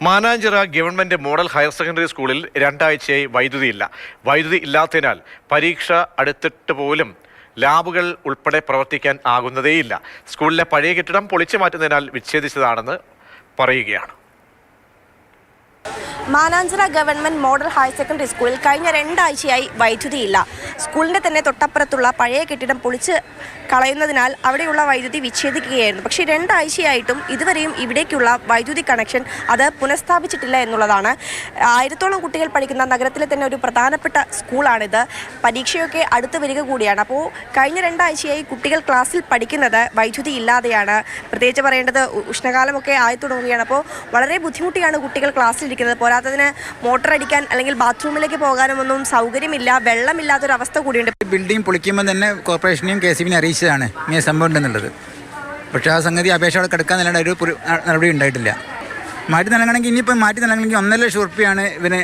Mananchira government model higher secondary സ്കൂളിൽ രണ്ടാഴ്ചയായി വൈദ്യുതിയില്ല. വൈദ്യുതി ഇല്ലാത്തതിനാൽ പരീക്ഷ അടുത്തിട്ട് പോലും ലാബുകൾ ഉൾപ്പെടെ പ്രവർത്തിക്കാൻ ആകുന്നതേയില്ല. സ്കൂളിലെ പഴയ കെട്ടിടം പൊളിച്ചു മാറ്റുന്നതിനാൽ വിച്ഛേദിച്ചതാണെന്ന് പറയുകയാണ്. Mananchira government model higher secondary സ്കൂളിൽ കഴിഞ്ഞ രണ്ടാഴ്ചയായി വൈദ്യുതിയില്ല. സ്കൂളിൻ്റെ തന്നെ തൊട്ടപ്പുറത്തുള്ള പഴയ കെട്ടിടം പൊളിച്ച് കളയുന്നതിനാൽ അവിടെയുള്ള വൈദ്യുതി വിച്ഛേദിക്കുകയായിരുന്നു. പക്ഷേ രണ്ടാഴ്ചയായിട്ടും ഇതുവരെയും ഇവിടേക്കുള്ള വൈദ്യുതി കണക്ഷൻ അത് പുനഃസ്ഥാപിച്ചിട്ടില്ല എന്നുള്ളതാണ്. 1000-ഓളം കുട്ടികൾ പഠിക്കുന്ന നഗരത്തിലെ തന്നെ ഒരു പ്രധാനപ്പെട്ട സ്കൂളാണിത്. പരീക്ഷയൊക്കെ അടുത്ത് വരിക കൂടിയാണ്. അപ്പോൾ കഴിഞ്ഞ രണ്ടാഴ്ചയായി കുട്ടികൾ ക്ലാസ്സിൽ പഠിക്കുന്നത് വൈദ്യുതി ഇല്ലാതെയാണ്. പ്രത്യേകിച്ച് പറയേണ്ടത് ഉഷ്ണകാലമൊക്കെ ആയി തുടങ്ങുകയാണ്. അപ്പോൾ വളരെ ബുദ്ധിമുട്ടിയാണ് കുട്ടികൾ ക്ലാസ്സിലിരിക്കുന്നത്. പോരാത്തതിന് മോട്ടർ അടിക്കാൻ അല്ലെങ്കിൽ ബാത്റൂമിലേക്ക് പോകാനുമൊന്നും സൗകര്യമില്ല, വെള്ളമില്ലാത്തൊരവസ്ഥ കൂടിയുണ്ട്. ബിൽഡിംഗ് പൊളിക്കുമ്പോൾ തന്നെ കോർപ്പറേഷനെയും KSB അറിയിച്ചതാണ് ഇങ്ങനെ സംഭവം ഉണ്ടെന്നുള്ളത്. പക്ഷേ ആ സംഗതി അപേക്ഷ അവിടെ കിടക്കാൻ നല്ലാണ്ട് ഒരു നടപടി ഉണ്ടായിട്ടില്ല. മാറ്റി നൽകണമെങ്കിൽ ഇനിയിപ്പോൾ മാറ്റി നൽകണമെങ്കിൽ 1.5 ലക്ഷം റുപ്യയാണ് ഇവന്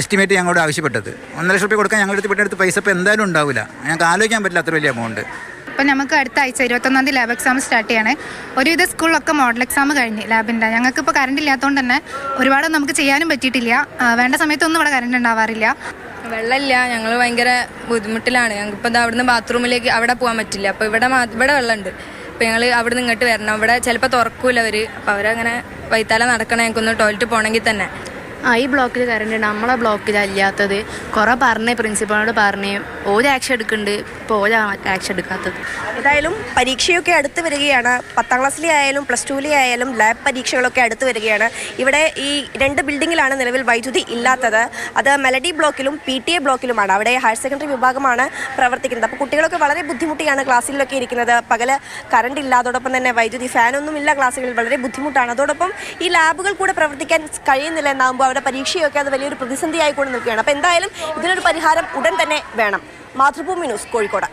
എസ്റ്റിമേറ്റ് ഞങ്ങളോട് ആവശ്യപ്പെട്ടത്. 1.5 ലക്ഷം റുപ്യ കൊടുക്കാൻ ഞങ്ങളുടെ അടുത്ത് പൈസ ഇപ്പോൾ എന്തായാലും ഉണ്ടാവില്ല. ഞങ്ങൾക്ക് ആലോചിക്കാൻ പറ്റില്ല അത്ര വലിയ എമൗണ്ട്. ഇപ്പം നമുക്ക് അടുത്ത ആഴ്ച 21-ാം തീയതി ലാബ് എക്സാം സ്റ്റാർട്ട് ചെയ്യണേ. ഒരുവിധ സ്കൂളിലൊക്കെ മോഡൽ എക്സാം കഴിഞ്ഞ് ലാബിൻ്റെ. ഞങ്ങൾക്കിപ്പോൾ കറണ്ട് ഇല്ലാത്തതുകൊണ്ട് തന്നെ ഒരുപാട് നമുക്ക് ചെയ്യാനും പറ്റിയിട്ടില്ല. വേണ്ട സമയത്തൊന്നും ഇവിടെ കറണ്ട് ഉണ്ടാവാറില്ല. വെള്ളമില്ല, ഞങ്ങൾ ഭയങ്കര ബുദ്ധിമുട്ടിലാണ്. ഞങ്ങൾക്കിപ്പോൾ അവിടുന്ന് ബാത്റൂമിലേക്ക് അവിടെ പോകാൻ പറ്റില്ല. അപ്പോൾ ഇവിടെ വെള്ളമുണ്ട്. അപ്പോൾ ഞങ്ങൾ അവിടെ നിന്ന് ഇങ്ങോട്ട് വരണം. ഇവിടെ ചിലപ്പോൾ തുറക്കൂല അവർ. അപ്പോൾ അവരങ്ങനെ വൈത്താല നടക്കണം. ഞങ്ങൾക്കൊന്ന് ടോയ്ലറ്റ് പോകണമെങ്കിൽ തന്നെ. ഈ ബ്ലോക്കിൽ കറണ്ട് ഉണ്ട്, നമ്മളെ ബ്ലോക്കിലല്ലാത്തത്. കുറേ പറഞ്ഞ് പ്രിൻസിപ്പളിനോട് പറഞ്ഞ് ഓരോ ആക്ഷൻ എടുക്കുന്നുണ്ട്, ഇപ്പോൾ ഓരോ ആക്ഷൻ എടുക്കാത്തത്. ഏതായാലും പരീക്ഷയൊക്കെ അടുത്ത് വരികയാണ്. 10ാം ക്ലാസ്സിലെ ആയാലും +2-ലെ ആയാലും ലാബ് പരീക്ഷകളൊക്കെ അടുത്ത് വരികയാണ്. ഇവിടെ ഈ 2 ബിൽഡിങ്ങിലാണ് നിലവിൽ വൈദ്യുതി ഇല്ലാത്തത്. അത് മെലഡി ബ്ലോക്കിലും PTA ബ്ലോക്കിലുമാണ്. അവിടെ ഹയർ സെക്കൻഡറി വിഭാഗമാണ് പ്രവർത്തിക്കുന്നത്. അപ്പോൾ കുട്ടികളൊക്കെ വളരെ ബുദ്ധിമുട്ടിയാണ് ക്ലാസ്സിലൊക്കെ ഇരിക്കുന്നത്. പകല് കറണ്ട് ഇല്ല, അതോടൊപ്പം തന്നെ വൈദ്യുതി ഫാനൊന്നും ഇല്ല ക്ലാസ്സുകളിൽ. വളരെ ബുദ്ധിമുട്ടാണ്. അതോടൊപ്പം ഈ ലാബുകൾ കൂടെ പ്രവർത്തിക്കാൻ കഴിയുന്നില്ല എന്നാകുമ്പോൾ അവരുടെ പരീക്ഷയൊക്കെ അത് വലിയൊരു പ്രതിസന്ധിയായിക്കൊണ്ട് നിൽക്കുകയാണ്. അപ്പോൾ എന്തായാലും ഇതിനൊരു പരിഹാരം ഉടൻ തന്നെ വേണം. മാതൃഭൂമി ന്യൂസ്, കോഴിക്കോട്.